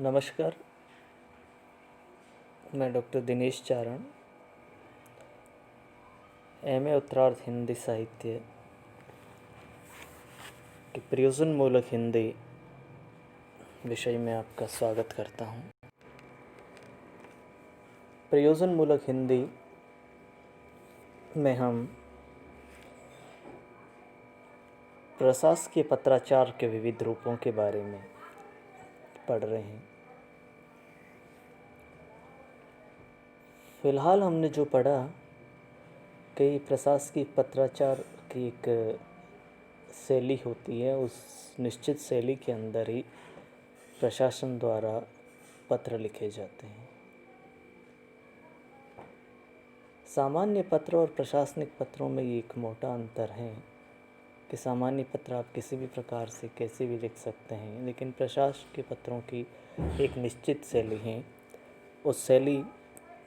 नमस्कार। मैं डॉक्टर दिनेश चारण, एमए उत्तरार्ध हिंदी साहित्य की प्रयोजनमूलक हिंदी विषय में आपका स्वागत करता हूँ। प्रयोजनमूलक हिंदी में हम प्रशासकीय पत्राचार के विविध रूपों के बारे में पढ़ रहे हैं। फिलहाल हमने जो पढ़ा कि प्रशासकीय पत्राचार की एक शैली होती है, उस निश्चित शैली के अंदर ही प्रशासन द्वारा पत्र लिखे जाते हैं। सामान्य पत्र और प्रशासनिक पत्रों में ये एक मोटा अंतर है कि सामान्य पत्र आप किसी भी प्रकार से कैसे भी लिख सकते हैं, लेकिन प्रशासन के पत्रों की एक निश्चित शैली है। उस शैली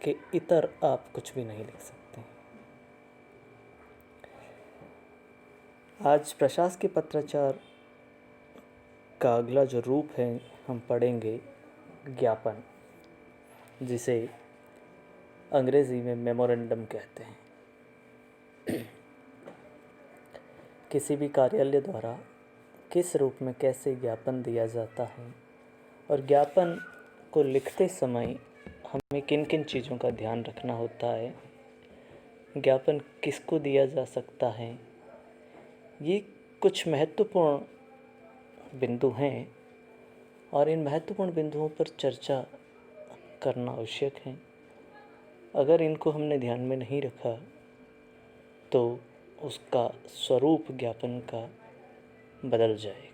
के इतर आप कुछ भी नहीं लिख सकते। आज प्रशासकीय पत्राचार का अगला जो रूप है हम पढ़ेंगे ज्ञापन, जिसे अंग्रेजी में मेमोरेंडम कहते हैं। किसी भी कार्यालय द्वारा किस रूप में कैसे ज्ञापन दिया जाता है और ज्ञापन को लिखते समय हमें किन किन चीज़ों का ध्यान रखना होता है, ज्ञापन किसको दिया जा सकता है, ये कुछ महत्वपूर्ण बिंदु हैं और इन महत्वपूर्ण बिंदुओं पर चर्चा करना आवश्यक है। अगर इनको हमने ध्यान में नहीं रखा तो उसका स्वरूप ज्ञापन का बदल जाएगा।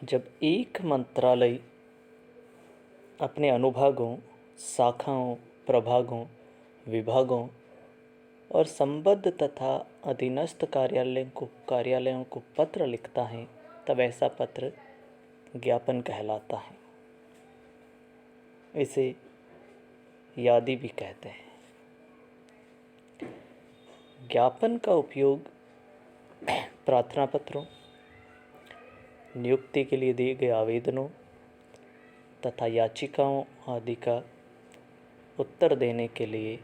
जब एक मंत्रालय अपने अनुभागों, शाखाओं, प्रभागों, विभागों और संबद्ध तथा अधीनस्थ कार्यालयों को पत्र लिखता है, तब ऐसा पत्र ज्ञापन कहलाता है। इसे यादी भी कहते हैं। ज्ञापन का उपयोग प्रार्थना पत्रों, नियुक्ति के लिए दिए गए आवेदनों तथा याचिकाओं आदि का उत्तर देने के लिए,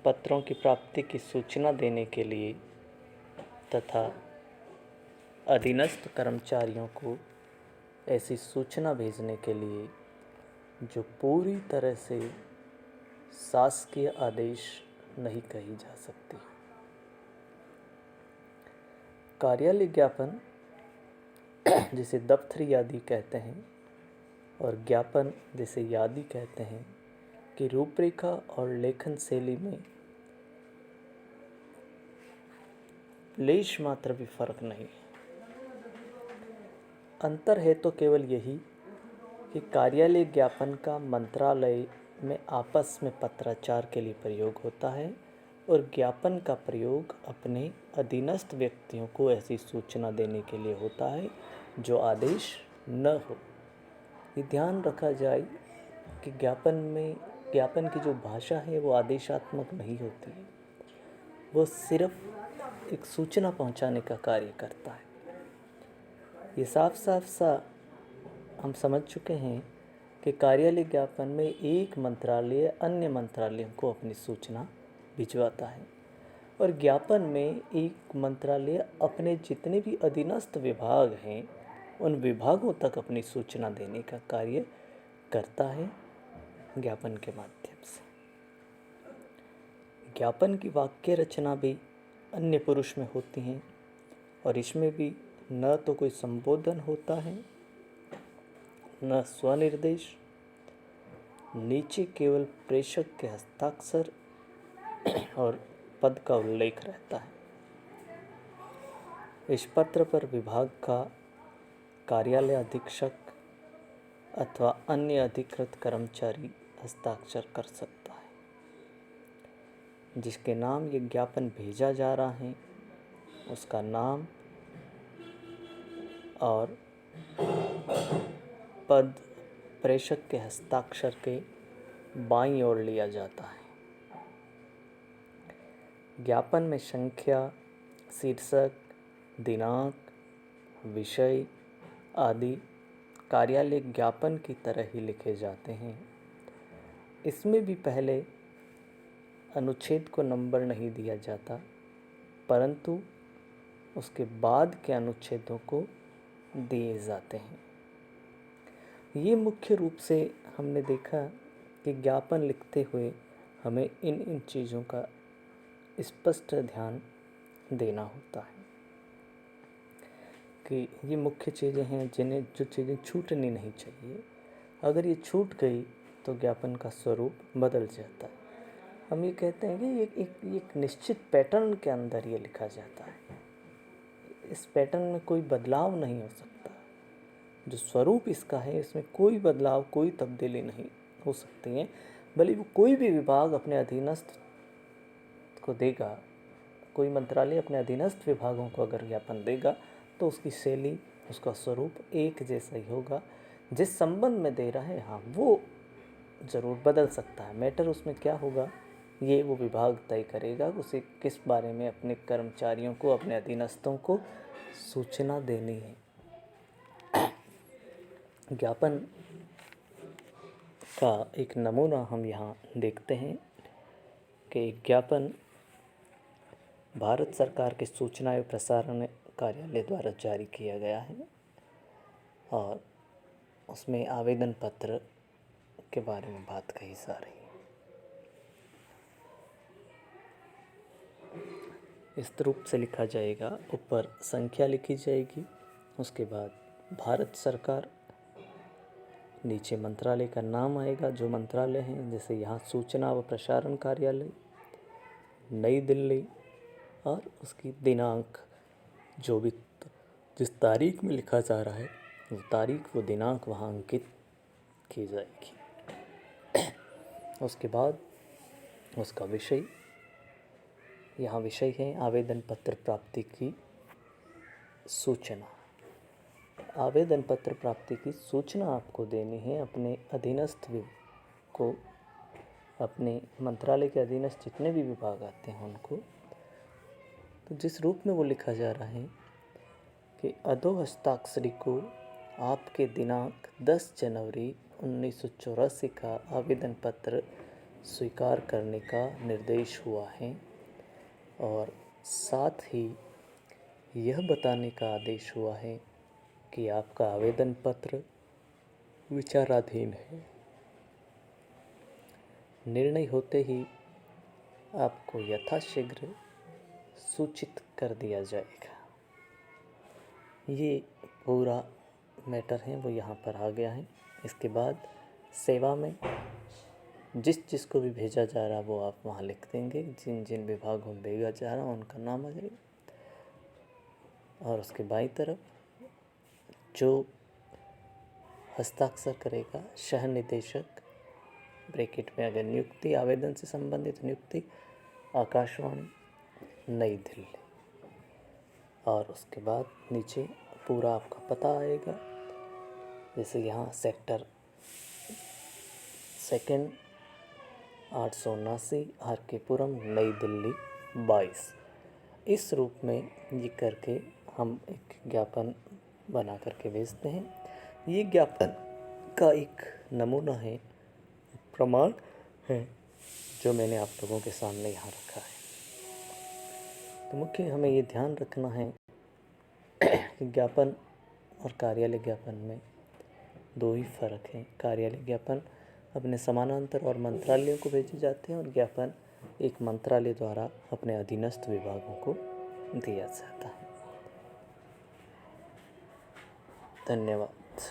पत्रों की प्राप्ति की सूचना देने के लिए तथा अधीनस्थ कर्मचारियों को ऐसी सूचना भेजने के लिए जो पूरी तरह से शासकीय आदेश नहीं कही जा सकती। कार्यालय ज्ञापन, जिसे दफ्तरी यादी कहते हैं, और ज्ञापन, जिसे यादी कहते हैं, की रूपरेखा और लेखन शैली में लेश मात्र भी फर्क नहीं। अंतर है तो केवल यही कि कार्यालय ज्ञापन का मंत्रालय में आपस में पत्राचार के लिए प्रयोग होता है और ज्ञापन का प्रयोग अपने अधीनस्थ व्यक्तियों को ऐसी सूचना देने के लिए होता है जो आदेश न हो। ये ध्यान रखा जाए कि ज्ञापन की जो भाषा है वो आदेशात्मक नहीं होती है, वो सिर्फ एक सूचना पहुंचाने का कार्य करता है। ये साफ सा हम समझ चुके हैं कि कार्यालय ज्ञापन में एक मंत्रालय अन्य मंत्रालयों को अपनी सूचना भिजवाता है और ज्ञापन में एक मंत्रालय अपने जितने भी अधीनस्थ विभाग हैं उन विभागों तक अपनी सूचना देने का कार्य करता है ज्ञापन के माध्यम से। ज्ञापन की वाक्य रचना भी अन्य पुरुष में होती हैं और इसमें भी न तो कोई संबोधन होता है, न स्वनिर्देश, नीचे केवल प्रेषक के हस्ताक्षर और पद का उल्लेख रहता है। इस पत्र पर विभाग का कार्यालय अधीक्षक अथवा अन्य अधिकृत कर्मचारी हस्ताक्षर कर सकता है। जिसके नाम ये ज्ञापन भेजा जा रहा है उसका नाम और पद प्रेषक के हस्ताक्षर के बाईं ओर लिया जाता है। ज्ञापन में संख्या, शीर्षक, दिनांक विषय आदि कार्यालय ज्ञापन की तरह ही लिखे जाते हैं। इसमें भी पहले अनुच्छेद को नंबर नहीं दिया जाता, परंतु उसके बाद के अनुच्छेदों को दिए जाते हैं। ये मुख्य रूप से हमने देखा कि ज्ञापन लिखते हुए हमें इन इन चीज़ों का स्पष्ट ध्यान देना होता है कि ये मुख्य चीज़ें हैं जो चीज़ें छूटनी नहीं चाहिए। अगर ये छूट गई तो ज्ञापन का स्वरूप बदल जाता है। हम ये कहते हैं कि एक निश्चित पैटर्न के अंदर ये लिखा जाता है। इस पैटर्न में कोई बदलाव नहीं हो सकता। जो स्वरूप इसका है, इसमें कोई बदलाव, कोई तब्दीली नहीं हो सकती है। भले वो कोई भी विभाग अपने अधीनस्थ को देगा, कोई मंत्रालय अपने अधीनस्थ विभागों को अगर ज्ञापन देगा तो उसकी शैली, उसका स्वरूप एक जैसा ही होगा। जिस संबंध में दे रहा है, हाँ, वो ज़रूर बदल सकता है। मैटर उसमें क्या होगा, ये वो विभाग तय करेगा। उसे किस बारे में अपने कर्मचारियों को, अपने अधीनस्थों को सूचना देनी है। ज्ञापन का एक नमूना हम यहाँ देखते हैं कि ज्ञापन भारत सरकार के सूचना एवं प्रसारण कार्यालय द्वारा जारी किया गया है और उसमें आवेदन पत्र के बारे में बात कही जा रही है। इस रूप से लिखा जाएगा, ऊपर संख्या लिखी जाएगी, उसके बाद भारत सरकार, नीचे मंत्रालय का नाम आएगा, जो मंत्रालय हैं, जैसे यहाँ सूचना व प्रसारण कार्यालय नई दिल्ली, और उसकी दिनांक, जो भी जिस तारीख में लिखा जा रहा है वो तारीख, वो दिनांक वहाँ अंकित की जाएगी। उसके बाद उसका विषय, यहाँ विषय है आवेदन पत्र प्राप्ति की सूचना। आवेदन पत्र प्राप्ति की सूचना आपको देनी है अपने अधीनस्थ को, अपने मंत्रालय के अधीनस्थ जितने भी विभाग आते हैं उनको। तो जिस रूप में वो लिखा जा रहा है कि अधो हस्ताक्षरी को आपके दिनांक 10 जनवरी 1984 का आवेदन पत्र स्वीकार करने का निर्देश हुआ है और साथ ही यह बताने का आदेश हुआ है कि आपका आवेदन पत्र विचाराधीन है। निर्णय होते ही आपको यथाशीघ्र सूचित कर दिया जाएगा। ये पूरा मैटर है वो यहाँ पर आ गया है। इसके बाद सेवा में जिस को भी भेजा जा रहा वो आप वहाँ लिख देंगे, जिन जिन विभागों में भेजा जा रहा उनका नाम आ जाएगा। और उसके बाईं तरफ जो हस्ताक्षर करेगा, शहर निदेशक, ब्रैकेट में अगर नियुक्ति, आवेदन से संबंधित नियुक्ति, आकाशवाणी नई दिल्ली। और उसके बाद नीचे पूरा आपका पता आएगा, जैसे यहाँ सेक्टर 2 879 RK पुरम नई दिल्ली 22। इस रूप में ये करके हम एक ज्ञापन बना करके भेजते हैं। ये ज्ञापन का एक नमूना है, प्रमाण है, जो मैंने आप लोगों के सामने यहाँ रखा है। तो मुख्य हमें ये ध्यान रखना है कि ज्ञापन और कार्यालय ज्ञापन में दो ही फ़र्क हैं। कार्यालय ज्ञापन अपने समानांतर और मंत्रालयों को भेजे जाते हैं और ज्ञापन एक मंत्रालय द्वारा अपने अधीनस्थ विभागों को दिया जाता है। धन्यवाद।